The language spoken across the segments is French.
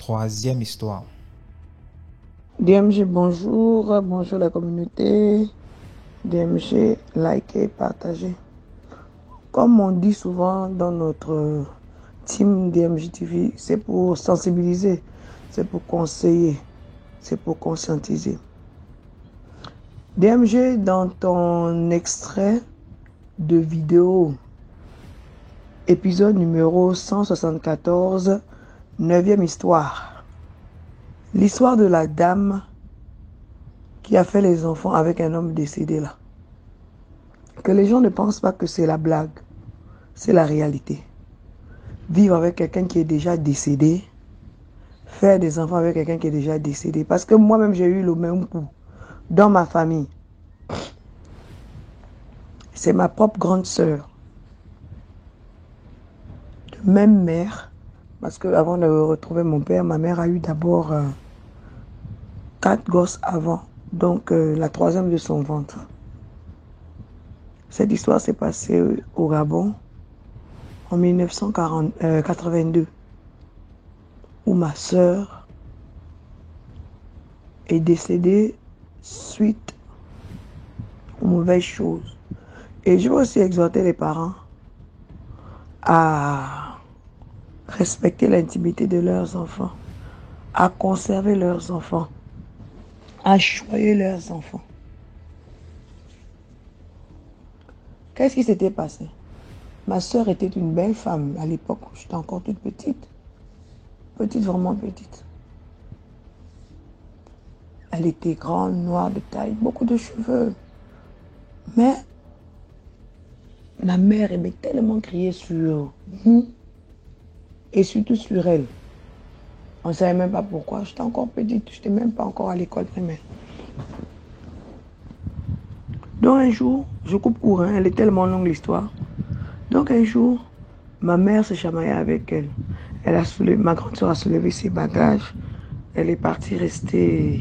Troisième histoire. DMG, bonjour, bonjour la communauté. DMG, likez, partagez. Comme on dit souvent dans notre team DMG TV, c'est pour sensibiliser, c'est pour conseiller, c'est pour conscientiser. DMG, dans ton extrait de vidéo, épisode numéro 174, 9e histoire. L'histoire de la dame qui a fait les enfants avec un homme décédé là. Que les gens ne pensent pas que c'est la blague, c'est la réalité. Vivre avec quelqu'un qui est déjà décédé, faire des enfants avec quelqu'un qui est déjà décédé. Parce que moi-même, j'ai eu le même coup dans ma famille. C'est ma propre grande sœur, de même mère. Parce que avant de retrouver mon père, ma mère a eu d'abord 4 gosses avant. Donc la troisième de son ventre. Cette histoire s'est passée au Gabon en 1982, où ma sœur est décédée suite aux mauvaises choses. Et je veux aussi exhorter les parents à respecter l'intimité de leurs enfants, à conserver leurs enfants, à choyer leurs enfants. Qu'est-ce qui s'était passé? Ma sœur était une belle femme à l'époque où j'étais encore toute petite. Petite, vraiment petite. Elle était grande, noire de taille, beaucoup de cheveux. Mais ma mère aimait tellement crier sur nous et surtout sur elle. On ne savait même pas pourquoi. J'étais encore petite, je n'étais même pas encore à l'école primaire. Donc un jour, je coupe court, hein, elle est tellement longue l'histoire. Donc un jour, ma mère se chamaillait avec elle. Ma grande soeur a soulevé ses bagages. Elle est partie rester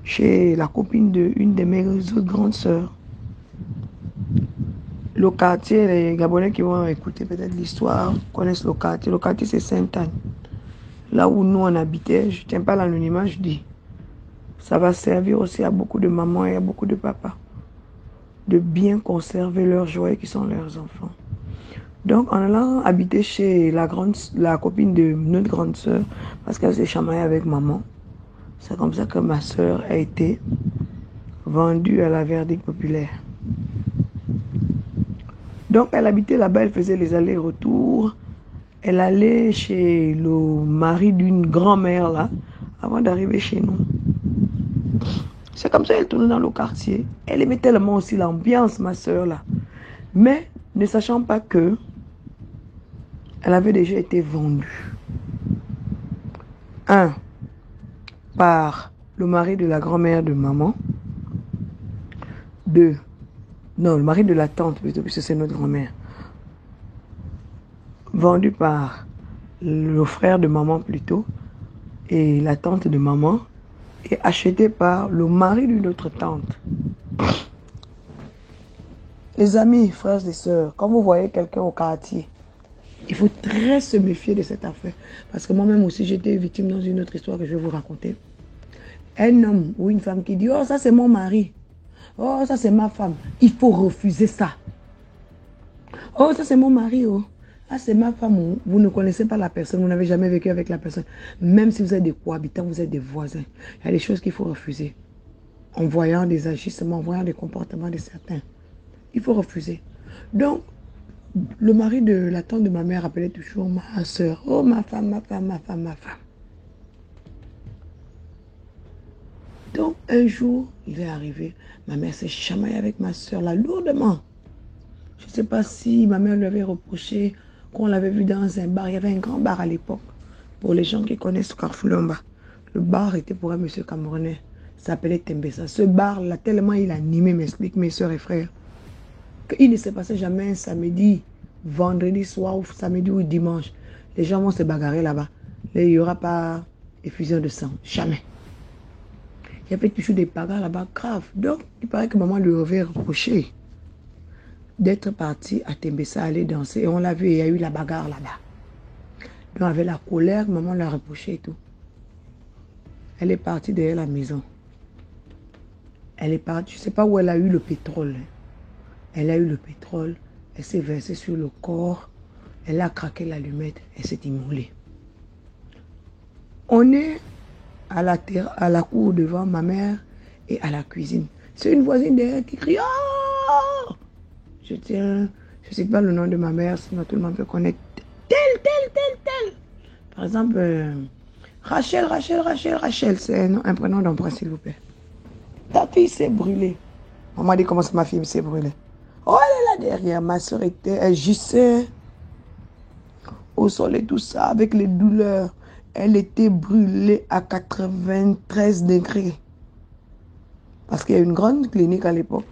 chez la copine d'une de mes autres grandes sœurs. Le quartier, les Gabonais qui vont écouter peut-être l'histoire connaissent le quartier. Le quartier, c'est Sainte-Anne. Là où nous on habitait, je ne tiens pas l'anonymat, je dis. Ça va servir aussi à beaucoup de mamans et à beaucoup de papas de bien conserver leurs jouets qui sont leurs enfants. Donc, en allant habiter chez la copine de notre grande sœur, parce qu'elle s'est chamaillée avec maman, c'est comme ça que ma sœur a été vendue à la verdict populaire. Donc, elle habitait là-bas, elle faisait les allers-retours. Elle allait chez le mari d'une grand-mère là, avant d'arriver chez nous. C'est comme ça qu'elle tournait dans le quartier. Elle aimait tellement aussi l'ambiance, ma soeur là. Mais ne sachant pas que elle avait déjà été vendue. Un, par le mari de la grand-mère de maman. Deux, non, le mari de la tante, plutôt, puisque c'est notre grand-mère. Vendu par le frère de maman plutôt, et la tante de maman, et acheté par le mari d'une autre tante. Les amis, frères et sœurs, quand vous voyez quelqu'un au quartier, il faut très se méfier de cette affaire. Parce que moi-même aussi, j'étais victime dans une autre histoire que je vais vous raconter. Un homme ou une femme qui dit « Oh, ça c'est mon mari. Oh, ça c'est ma femme. » Il faut refuser ça. « Oh, ça c'est mon mari. Oh. Ah, c'est ma femme. Oh. » Vous ne connaissez pas la personne, vous n'avez jamais vécu avec la personne. Même si vous êtes des cohabitants, vous êtes des voisins. Il y a des choses qu'il faut refuser. En voyant des agissements, en voyant des comportements de certains. Il faut refuser. Donc, le mari de la tante de ma mère appelait toujours ma soeur. Oh, ma femme, ma femme, ma femme, ma femme. Donc, un jour, il est arrivé. Ma mère s'est chamaillée avec ma soeur là, lourdement. Je ne sais pas si ma mère lui avait reproché qu'on l'avait vu dans un bar. Il y avait un grand bar à l'époque. Pour les gens qui connaissent Carfulomba. Le bar était pour un monsieur camerounais. Ça s'appelait Tembessa. Ce bar-là, tellement il animait, m'expliquent mes soeurs et frères, qu'il ne se passait jamais un samedi, vendredi soir, ou samedi ou dimanche. Les gens vont se bagarrer là-bas. Il n'y aura pas effusion de sang. Jamais. Il y avait toujours des bagarres là-bas graves. Donc, il paraît que maman lui avait reproché d'être partie à Tembessa, aller danser. Et on l'a vu, il y a eu la bagarre là-bas. Donc avec la colère, maman l'a reproché et tout. Elle est partie derrière la maison. Elle est partie, je ne sais pas où elle a eu le pétrole. Elle a eu le pétrole, elle s'est versée sur le corps, elle a craqué l'allumette, elle s'est immolée. On est à la cour devant ma mère et à la cuisine. C'est une voisine derrière qui crie « Oh !» Je ne sais pas le nom de ma mère, sinon tout le monde peut connaître tel. Par exemple, Rachel, c'est un prénom d'emprunt, s'il vous plaît. Ta fille s'est brûlée. Maman dit comment ça, ma fille s'est brûlée. Oh, elle est là derrière. Ma soeur elle gissait au sol et tout ça, avec les douleurs. Elle était brûlée à 93 degrés. Parce qu'il y a une grande clinique à l'époque.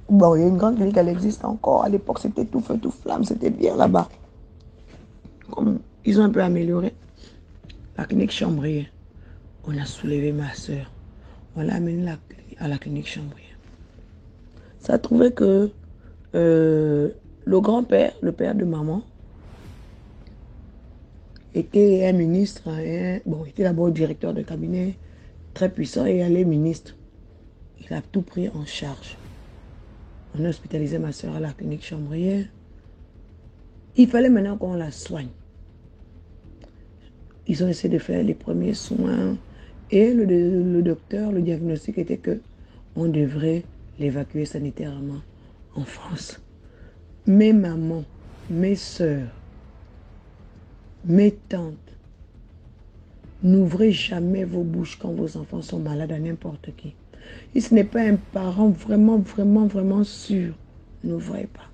Bon, il y a une grande clinique, elle existe encore. À l'époque, c'était tout feu, tout flamme. C'était bien là-bas. Comme ils ont un peu amélioré. La clinique Chambrier. On a soulevé ma soeur. On l'a amenée à la clinique Chambrier. Ça a trouvé que le grand-père, le père de maman, était un ministre, bon, il était d'abord directeur de cabinet, très puissant, et elle est ministre. Il a tout pris en charge. On a hospitalisé ma soeur à la clinique Chambrier. Il fallait maintenant qu'on la soigne. Ils ont essayé de faire les premiers soins, et le docteur, le diagnostic était que on devrait l'évacuer sanitairement en France. Mes mamans, mes soeurs, mes tantes, n'ouvrez jamais vos bouches quand vos enfants sont malades à n'importe qui. Et ce n'est pas un parent vraiment sûr, n'ouvrez pas.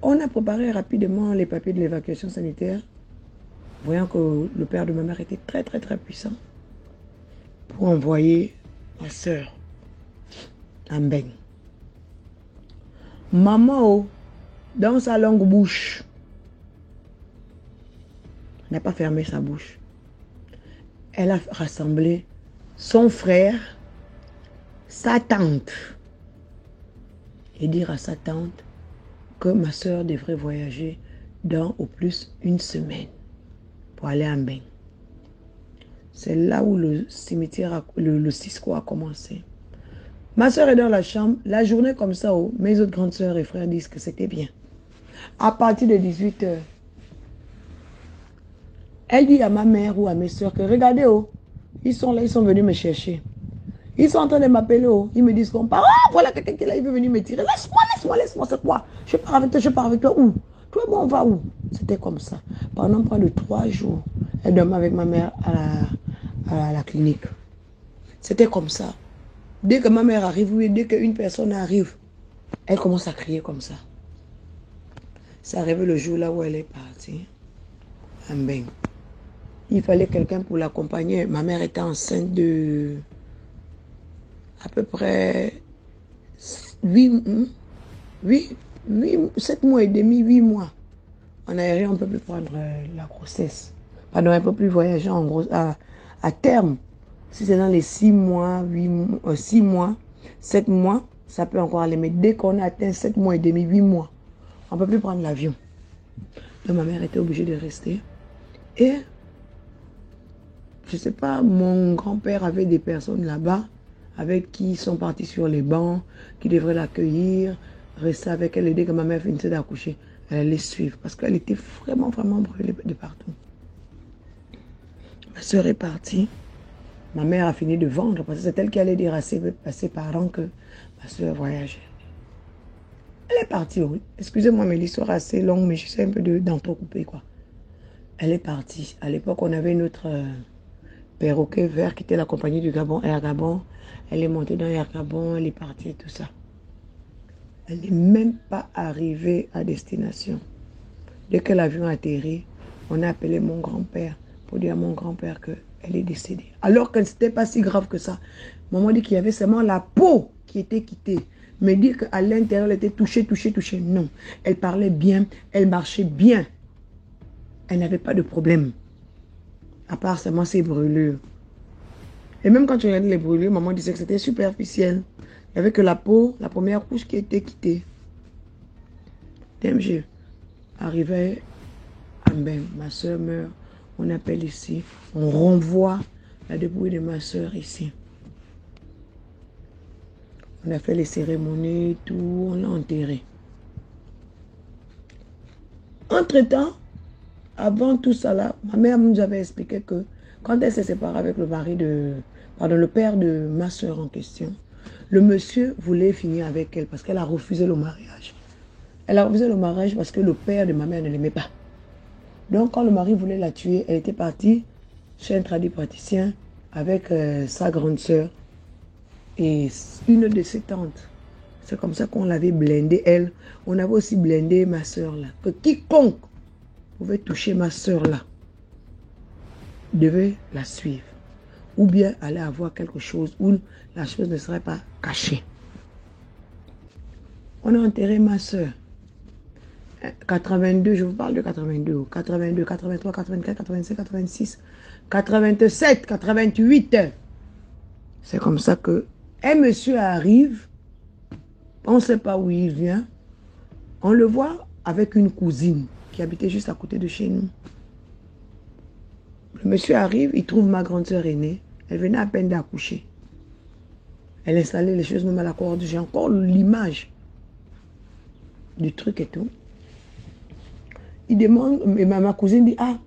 On a préparé rapidement les papiers de l'évacuation sanitaire, voyant que le père de ma mère était très puissant, pour envoyer ma soeur en Mbeng. Maman, dans sa longue bouche, n'a pas fermé sa bouche. Elle a rassemblé son frère, sa tante, et dire à sa tante que ma soeur devrait voyager dans au plus une semaine pour aller à Mbeng. C'est là où le cimetière, le Cisco a commencé. Ma soeur est dans la chambre. La journée comme ça, mes autres grandes soeurs et frères disent que c'était bien. À partir de 18 h, elle dit à ma mère ou à mes soeurs que regardez, ils sont là, ils sont venus me chercher. Ils sont en train de m'appeler, ils me disent qu'on part. Ah, voilà quelqu'un qui est là, il veut venir me tirer. Laisse-moi, c'est quoi? Je pars avec toi, où? Toi et moi, on va où? C'était comme ça. Pendant près de 3 jours, elle dormait avec ma mère à la clinique. C'était comme ça. Dès que ma mère arrive, oui, dès qu'une personne arrive, elle commence à crier comme ça. C'est arrivé le jour là où elle est partie. À Mbeng. Il fallait quelqu'un pour l'accompagner. Ma mère était enceinte de à peu près 7 mois et demi, 8 mois. On n'avait on ne peut plus prendre la grossesse. Pardon, on ne peut plus voyager en gros à terme. Si c'est dans les 6 mois, 6 mois, 7 mois, ça peut encore aller. Mais dès qu'on a atteint 7 mois et demi, 8 mois, on ne peut plus prendre l'avion. Donc ma mère était obligée de rester. Et, je ne sais pas, mon grand-père avait des personnes là-bas avec qui ils sont partis sur les bancs, qui devraient l'accueillir, rester avec elle. Et dès que ma mère finissait d'accoucher, elle allait suivre parce qu'elle était vraiment brûlée de partout. Ma soeur est partie. Ma mère a fini de vendre parce que c'est elle qui allait dire à ses parents que ma soeur voyageait. Elle est partie, oui. Excusez-moi, mais l'histoire est assez longue, mais j'essaie un peu d'entrecouper, quoi. Elle est partie. À l'époque, on avait notre perroquet vert qui était la compagnie du Gabon, Air Gabon. Elle est montée dans Air Gabon, elle est partie et tout ça. Elle n'est même pas arrivée à destination. Dès que l'avion a atterri, on a appelé mon grand-père pour dire à mon grand-père qu'elle est décédée. Alors que ce n'était pas si grave que ça. Maman dit qu'il y avait seulement la peau qui était quittée. Mais dire qu'à l'intérieur, elle était touchée. Non. Elle parlait bien, elle marchait bien. Elle n'avait pas de problème. À part seulement ses brûlures. Et même quand tu regardais les brûlures, maman disait que c'était superficiel. Il n'y avait que la peau, la première couche qui était quittée. DMG arrivait à Ben, ma soeur meurt, on appelle ici, on renvoie la dépouille de ma soeur ici. On a fait les cérémonies, tout, on l'a enterré. Entre-temps, avant tout ça là, ma mère nous avait expliqué que quand elle s'est séparée avec le mari de, pardon, le père de ma soeur en question, le monsieur voulait finir avec elle parce qu'elle a refusé le mariage. Elle a refusé le mariage parce que le père de ma mère ne l'aimait pas. Donc quand le mari voulait la tuer, elle était partie chez un tradipraticien avec sa grande soeur et une de ses tantes. C'est comme ça qu'on l'avait blindée, elle. On avait aussi blindé ma soeur là. Que quiconque pouvait toucher ma soeur là devait la suivre. Ou bien aller avoir quelque chose où la chose ne serait pas cachée. On a enterré ma soeur. 82, je vous parle de 82. 82, 83, 84, 85, 86, 87, 88. C'est comme ça que un monsieur arrive. On ne sait pas où il vient. On le voit avec une cousine qui habitait juste à côté de chez nous. Le monsieur arrive, il trouve ma grande sœur aînée. Elle venait à peine d'accoucher. Elle installait les choses même à la corde. J'ai encore l'image du truc et tout. Il demande, et ma cousine dit, ah,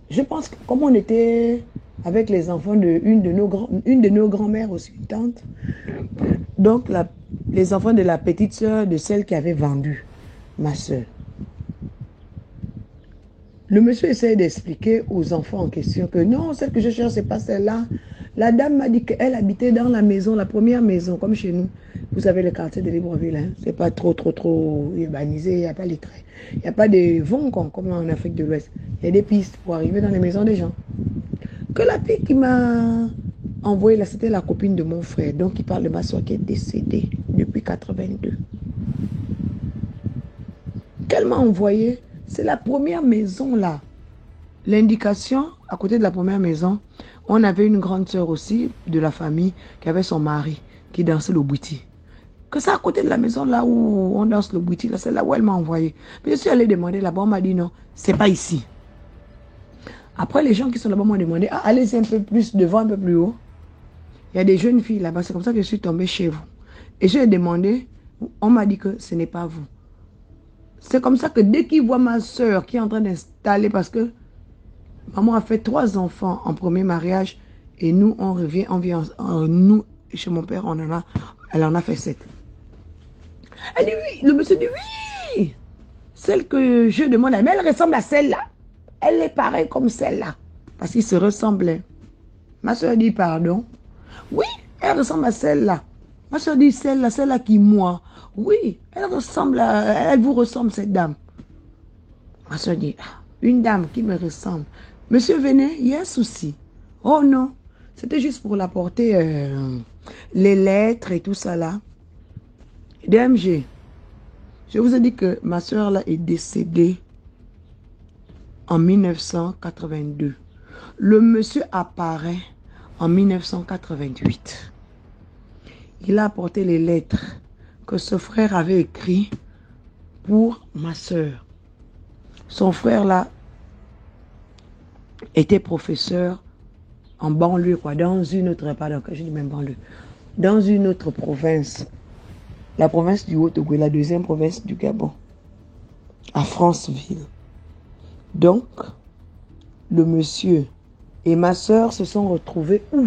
je pense que comme on était avec les enfants de une de nos grands-mères aussi, une tante, donc les enfants de la petite sœur de celle qui avait vendu ma soeur. Le monsieur essaie d'expliquer aux enfants en question que non, celle que je cherche, ce n'est pas celle-là. La dame m'a dit qu'elle habitait dans la maison, la première maison, comme chez nous. Vous savez, le quartier de Libreville, hein? C'est pas trop urbanisé, il n'y a pas les trains. Il n'y a pas de vents comme en Afrique de l'Ouest. Il y a des pistes pour arriver dans les maisons des gens. Que la fille qui m'a envoyé là, c'était la copine de mon frère. Donc, il parle de ma soeur qui est décédée depuis 82. Qu'elle m'a envoyé, c'est la première maison là. L'indication, à côté de la première maison, on avait une grande sœur aussi de la famille qui avait son mari qui dansait le bouti. Que c'est à côté de la maison là où on danse le bouti, là, c'est là où elle m'a envoyé. Puis je suis allée demander là-bas, on m'a dit non, c'est pas ici. Après, les gens qui sont là-bas m'ont demandé, ah, allez-y un peu plus devant, un peu plus haut. Il y a des jeunes filles là-bas, c'est comme ça que je suis tombée chez vous. Et j'ai demandé, on m'a dit que ce n'est pas vous. C'est comme ça que dès qu'ils voient ma soeur qui est en train d'installer, parce que maman a fait 3 enfants en premier mariage, et nous, on vient, nous, chez mon père, elle en a fait 7. Elle dit oui, le monsieur dit oui. Celle que je demande, mais elle ressemble à celle-là. Elle est pareille comme celle-là. Parce qu'ils se ressemblaient. Ma soeur dit pardon. Oui, elle ressemble à celle-là. Ma soeur dit celle-là qui moi. Oui, elle vous ressemble cette dame. Ma soeur dit, ah, une dame qui me ressemble. Monsieur venez, il y a un souci. Oh non, c'était juste pour l'apporter les lettres et tout ça là. DMG, je vous ai dit que ma soeur là est décédée en 1982. Le monsieur apparaît en 1988. Il a apporté les lettres que ce frère avait écrites pour ma soeur. Son frère là était professeur en banlieue, quoi, dans une autre, pardon, je dis même banlieue, dans une autre province, la province du Haut-Togo, la deuxième province du Gabon, à Franceville. Donc, le monsieur et ma soeur se sont retrouvés où?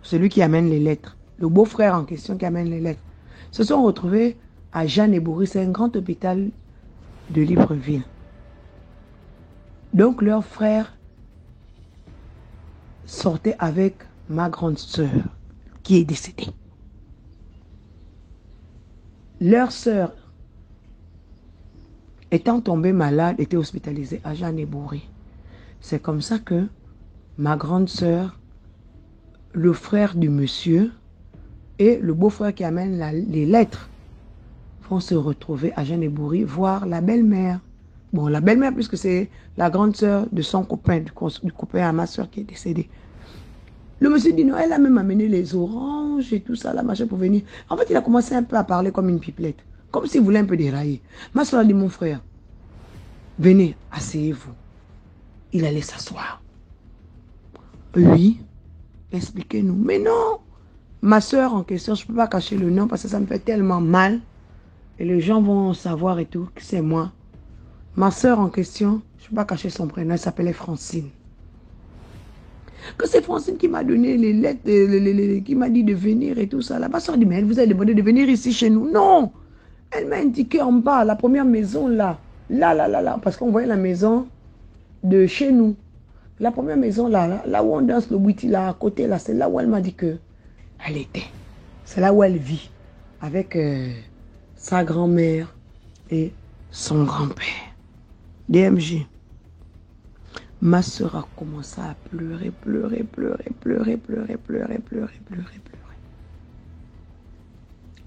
Celui qui amène les lettres, le beau-frère en question qui amène les lettres, se sont retrouvés à Jeanne-et-Bourry, c'est un grand hôpital de Libreville. Donc, leur frère sortait avec ma grande sœur qui est décédée. Leur sœur, étant tombée malade, était hospitalisée à Jeanne-et-Bourry. C'est comme ça que ma grande sœur, le frère du monsieur et le beau-frère qui amène les lettres vont se retrouver à Jeanne-et-Bourry voir la belle-mère. Bon, la belle-mère, puisque c'est la grande sœur de son copain, du copain à ma soeur qui est décédée. Le monsieur dit non, elle a même amené les oranges et tout ça, la machin pour venir. En fait, il a commencé un peu à parler comme une pipelette, comme s'il voulait un peu dérailler. Ma soeur a dit, mon frère, Venez, asseyez-vous. Il allait s'asseoir. Oui, expliquez-nous. Mais non, ma soeur en question, je ne peux pas cacher le nom parce que ça me fait tellement mal. Et les gens vont savoir et tout que c'est moi. Ma soeur en question, je ne peux pas cacher son prénom, elle s'appelait Francine. Que c'est Francine qui m'a donné les lettres, qui m'a dit de venir et tout ça. La ma soeur dit, mais elle vous a demandé de venir ici chez nous. Non, elle m'a indiqué en bas, la première maison là. Là. Parce qu'on voyait la maison de chez nous. La première maison là où on danse le bouti là, à côté là, c'est là où elle m'a dit que elle était. C'est là où elle vit. Avec sa grand-mère et son grand-père. DMJ. Ma soeur a commencé à pleurer.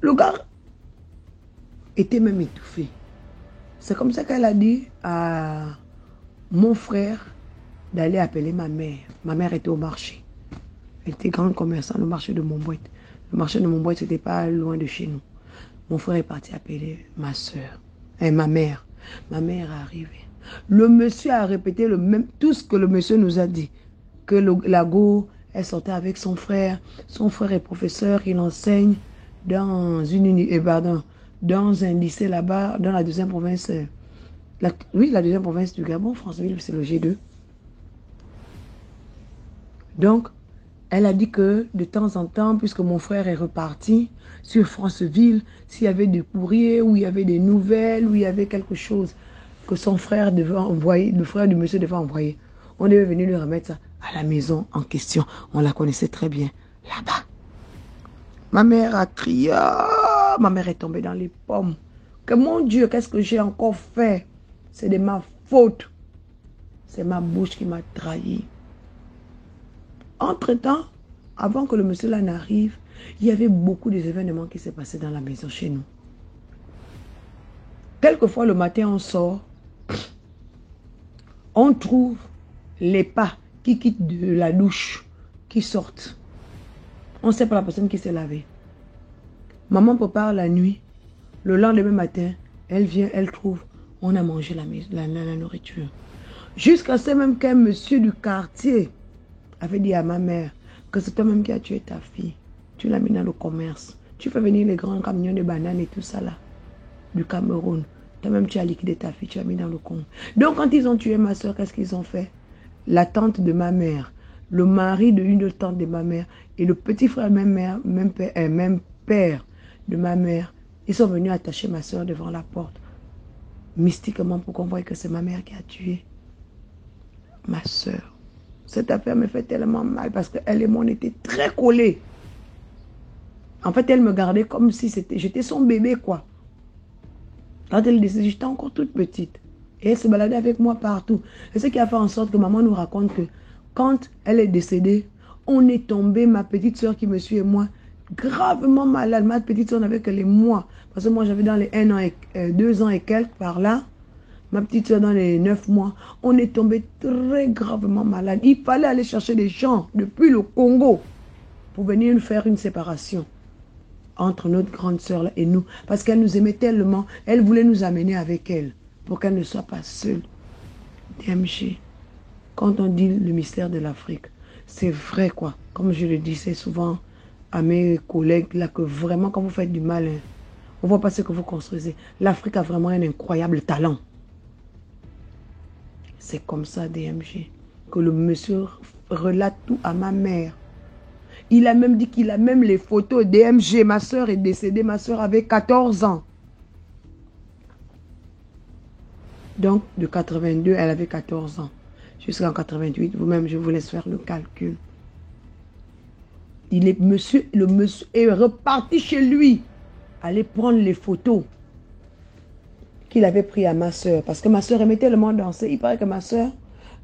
Le gars était même étouffé. C'est comme ça qu'elle a dit à mon frère d'aller appeler ma mère. Ma mère était au marché. Elle était grande commerçante au marché de Montboîte. Le marché de Montboîte, c'était pas loin de chez nous. Mon frère est parti appeler ma soeur. Et ma mère. Ma mère est arrivée. Le monsieur a répété tout ce que le monsieur nous a dit. Que la go, elle sortait avec son frère. Son frère est professeur, il enseigne dans dans un lycée là-bas, dans la deuxième province. La deuxième province du Gabon, Franceville, c'est le G2. Donc, elle a dit que de temps en temps, puisque mon frère est reparti sur Franceville, s'il y avait des courriers, ou il y avait des nouvelles, ou il y avait quelque chose que son frère devait envoyer, le frère du monsieur devait envoyer, on devait venir lui remettre ça à la maison en question. On la connaissait très bien, là-bas. Ma mère a crié, ma mère est tombée dans les pommes. Que mon Dieu, qu'est-ce que j'ai encore fait? C'est de ma faute. C'est ma bouche qui m'a trahi. Entre-temps, avant que le monsieur là n'arrive, il y avait beaucoup d'événements qui s'est passé dans la maison chez nous. Quelquefois, le matin, on sort, on trouve les pas qui quittent de la douche, qui sortent. On ne sait pas la personne qui s'est lavée. Maman prépare la nuit. Le lendemain matin, elle vient, elle trouve, on a mangé la nourriture. Jusqu'à ce même qu'un monsieur du quartier avait dit à ma mère que c'est toi-même qui as tué ta fille. Tu l'as mis dans le commerce. Tu fais venir les grands camions de bananes et tout ça là, du Cameroun. Toi-même, tu as liquidé ta fille, tu as mis dans le compte. Donc, quand ils ont tué ma soeur, qu'est-ce qu'ils ont fait? La tante de ma mère, le mari de une autre tante de ma mère et le petit frère, même père de ma mère, ils sont venus attacher ma soeur devant la porte. Mystiquement, pour qu'on voie que c'est ma mère qui a tué ma soeur. Cette affaire me fait tellement mal parce qu'elle et moi, on était très collés. En fait, elle me gardait comme si j'étais son bébé, quoi. Quand elle décide, j'étais encore toute petite. Et elle se baladait avec moi partout. Et ce qui a fait en sorte que maman nous raconte que quand elle est décédée, on est tombé, ma petite soeur qui me suit et moi, gravement malade. Ma petite soeur n'avait que les mois. Parce que moi, j'avais dans les 2 ans et quelques par là. Ma petite soeur dans les 9 mois. On est tombé très gravement malade. Il fallait aller chercher des gens depuis le Congo pour venir nous faire une séparation entre notre grande soeur et nous. Parce qu'elle nous aimait tellement. Elle voulait nous amener avec elle pour qu'elle ne soit pas seule. DMG, quand on dit le mystère de l'Afrique, c'est vrai quoi. Comme je le disais souvent à mes collègues là, que vraiment quand vous faites du mal, hein, on ne voit pas ce que vous construisez. L'Afrique a vraiment un incroyable talent. C'est comme ça, DMG, que le monsieur relate tout à ma mère. Il a même dit qu'il a même les photos. DMG, ma soeur est décédée. Ma soeur avait 14 ans. Donc, de 82, elle avait 14 ans. Jusqu'en 88, vous-même, je vous laisse faire le calcul. Le monsieur est reparti chez lui. Aller prendre les photos qu'il avait prises à ma soeur. Parce que ma soeur aimait tellement danser. Il paraît que ma soeur,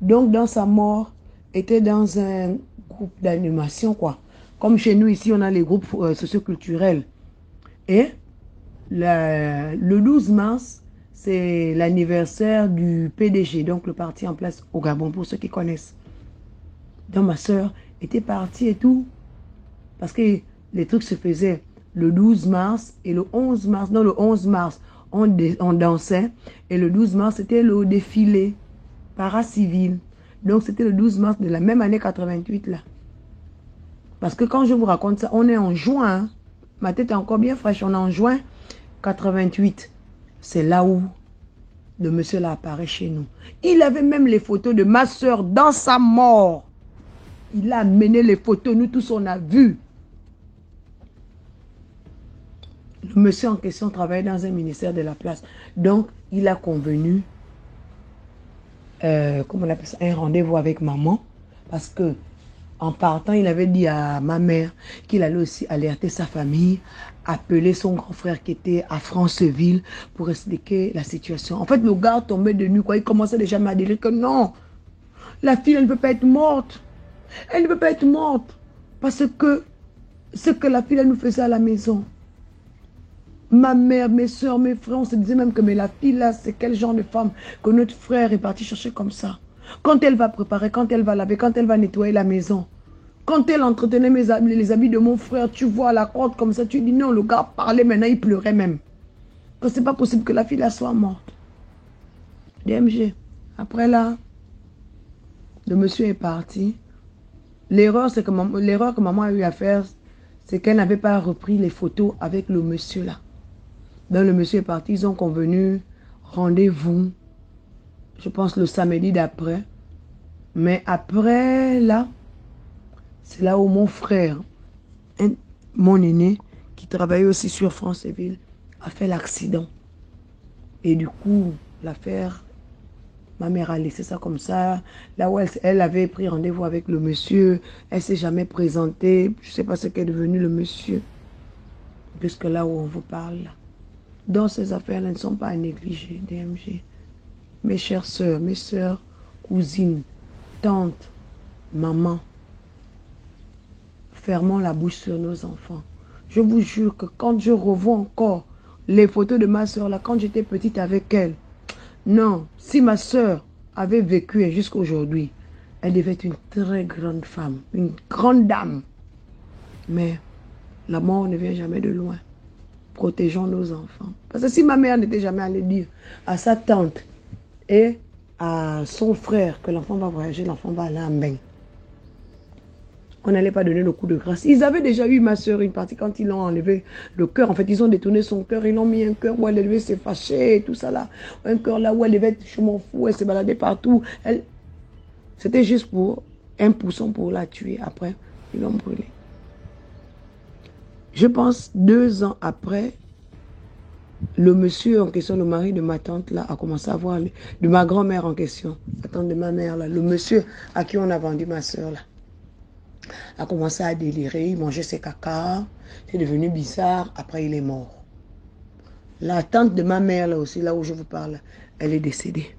donc dans sa mort, était dans un groupe d'animation, quoi. Comme chez nous, ici, on a les groupes socioculturels. Et le 12 mars, c'est l'anniversaire du PDG, donc le parti en place au Gabon, pour ceux qui connaissent. Donc ma soeur était partie et tout, parce que les trucs se faisaient le 12 mars et le 11 mars. Non, le 11 mars, on dansait. Et le 12 mars, c'était le défilé paracivil. Donc, c'était le 12 mars de la même année 88, là. Parce que quand je vous raconte ça, on est en juin. Hein. Ma tête est encore bien fraîche. On est en juin 88. C'est là où le monsieur là apparaît chez nous. Il avait même les photos de ma soeur dans sa mort. Il a amené les photos. Nous tous, on a vu. Le monsieur en question travaillait dans un ministère de la place. Donc, il a convenu, comment on appelle ça, un rendez-vous avec maman. Parce que, en partant, il avait dit à ma mère qu'il allait aussi alerter sa famille, appeler son grand frère qui était à Franceville pour expliquer la situation. En fait, le gars tombait de nuit, quoi. Il commençait déjà à dire que non, la fille, elle ne peut pas être morte. Elle ne peut pas être morte. Parce que ce que la fille, elle nous faisait à la maison. Ma mère, mes soeurs, mes frères, on se disait même que mais la fille là, c'est quel genre de femme que notre frère est parti chercher comme ça. Quand elle va préparer, quand elle va laver, quand elle va nettoyer la maison. Quand elle entretenait les habits de mon frère, tu vois la corde comme ça, tu dis non, le gars parlait maintenant, il pleurait même. Que c'est pas possible que la fille là soit morte. DMG. Après là, le monsieur est parti. L'erreur que maman a eu à faire, c'est qu'elle n'avait pas repris les photos avec le monsieur là. Donc le monsieur est parti, ils ont convenu rendez-vous, je pense le samedi d'après. Mais après là, c'est là où mon frère, mon aîné, qui travaillait aussi sur Franceville, a fait l'accident. Et du coup, l'affaire, ma mère a laissé ça comme ça. Là où elle avait pris rendez-vous avec le monsieur, elle ne s'est jamais présentée. Je ne sais pas ce qu'est devenu le monsieur. Jusque là où on vous parle. Donc ces affaires-là ne sont pas à négliger, DMG. Mes chères sœurs, cousines, tantes, maman, fermons la bouche sur nos enfants. Je vous jure que quand je revois encore les photos de ma soeur là, quand j'étais petite avec elle, non, si ma soeur avait vécu jusqu'à aujourd'hui, elle devait être une très grande femme, une grande dame. Mais la mort ne vient jamais de loin. Protégeons nos enfants. Parce que si ma mère n'était jamais allée dire à sa tante et à son frère que l'enfant va voyager, l'enfant va aller en bain, on n'allait pas donner le coup de grâce. Ils avaient déjà eu ma soeur une partie quand ils l'ont enlevé le cœur. En fait, ils ont détourné son cœur. Ils l'ont mis un cœur où elle devait se fâcher et tout ça là. Un cœur là où elle devait être, je m'en fous, elle se baladait partout. C'était juste pour un pousson pour la tuer. Après, ils l'ont brûlé. Je pense 2 ans après, le monsieur en question, le mari de ma tante là, a commencé à voir, de ma grand-mère en question, la tante de ma mère là, le monsieur à qui on a vendu ma soeur là, a commencé à délirer, il mangeait ses caca, c'est devenu bizarre, après il est mort. La tante de ma mère là aussi, là où je vous parle, elle est décédée.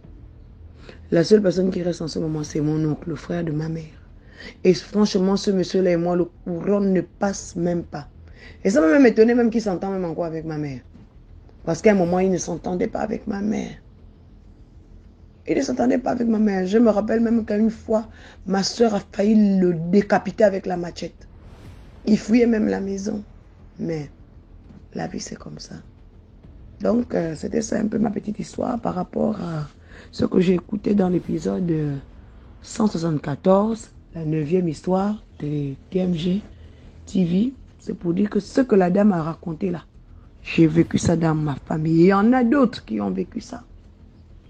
La seule personne qui reste en ce moment, c'est mon oncle, le frère de ma mère. Et franchement, ce monsieur-là et moi, le courant ne passe même pas. Et ça m'a même étonné même qu'il s'entend même encore avec ma mère. Parce qu'à un moment, il ne s'entendait pas avec ma mère. Il ne s'entendait pas avec ma mère. Je me rappelle même qu'une fois, ma soeur a failli le décapiter avec la machette. Il fouillait même la maison. Mais la vie, c'est comme ça. Donc, c'était ça un peu ma petite histoire par rapport à ce que j'ai écouté dans l'épisode 174, la 9e histoire de DMG TV. C'est pour dire que ce que la dame a raconté là, j'ai vécu ça dans ma famille. Il y en a d'autres qui ont vécu ça.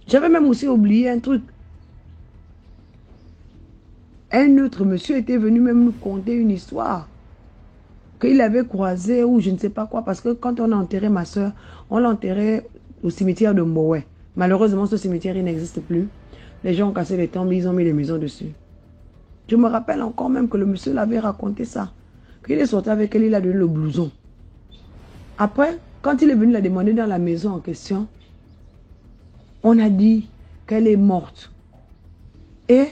J'avais même aussi oublié un truc. Un autre monsieur était venu même nous conter une histoire. Qu'il avait croisé ou je ne sais pas quoi. Parce que quand on a enterré ma soeur, on l'a enterré au cimetière de Mboué. Malheureusement, ce cimetière, il n'existe plus. Les gens ont cassé les tombes, ils ont mis les maisons dessus. Je me rappelle encore même que le monsieur l'avait raconté ça. Qu'il est sorti avec elle, il a donné le blouson. Après, quand il est venu la demander dans la maison en question, on a dit qu'elle est morte. Et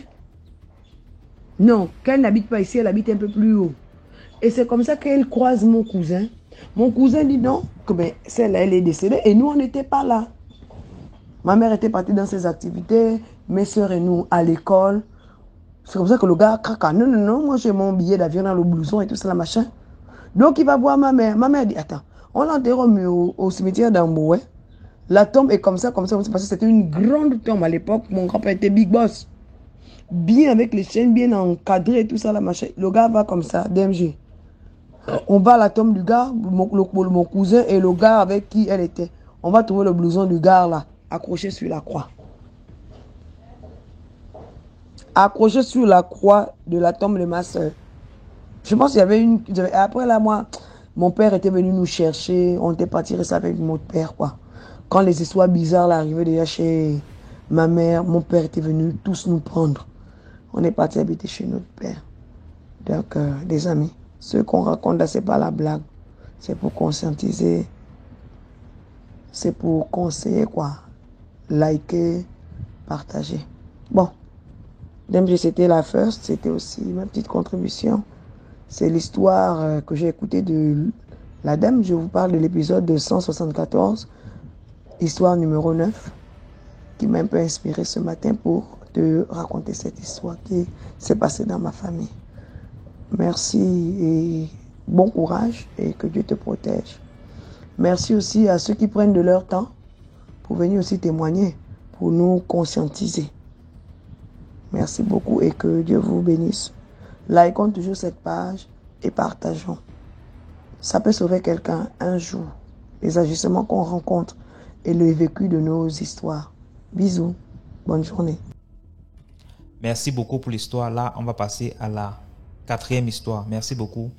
non, qu'elle n'habite pas ici, elle habite un peu plus haut. Et c'est comme ça qu'elle croise mon cousin. Mon cousin dit non, que ben, celle-là, elle est décédée et nous, on n'était pas là. Ma mère était partie dans ses activités, mes soeurs et nous à l'école. C'est comme ça que le gars craque. Non, non, non, moi j'ai mon billet d'avion dans le blouson et tout ça, la machin. Donc il va voir ma mère. Ma mère dit, attends, on l'enterre au cimetière d'Amboué. La tombe est comme ça, comme ça, parce que c'était une grande tombe à l'époque. Mon grand-père était big boss. Bien avec les chaînes, bien encadré et tout ça, la machin. Le gars va comme ça, DMG. On va à la tombe du gars, mon cousin et le gars avec qui elle était. On va trouver le blouson du gars là, accroché sur la croix. Accroché sur la croix de la tombe de ma soeur. Je pense qu'il y avait une... Après là, moi, mon père était venu nous chercher. On était parti rester avec mon père, quoi. Quand les histoires bizarres là, arrivaient déjà chez ma mère, mon père était venu tous nous prendre. On est parti habiter chez notre père. Donc, des amis, ce qu'on raconte là, c'est pas la blague. C'est pour conscientiser. C'est pour conseiller, quoi. Liker, partager. Bon, DMG, c'était la first. C'était aussi ma petite contribution. C'est l'histoire que j'ai écoutée de la dame. Je vous parle de l'épisode de 174, histoire numéro 9, qui m'a un peu inspiré ce matin pour te raconter cette histoire qui s'est passée dans ma famille. Merci et bon courage et que Dieu te protège. Merci aussi à ceux qui prennent de leur temps pour venir aussi témoigner, pour nous conscientiser. Merci beaucoup et que Dieu vous bénisse. Likons toujours cette page et partageons. Ça peut sauver quelqu'un un jour. Les agissements qu'on rencontre et le vécu de nos histoires. Bisous. Bonne journée. Merci beaucoup pour l'histoire. Là, on va passer à la 4e histoire. Merci beaucoup.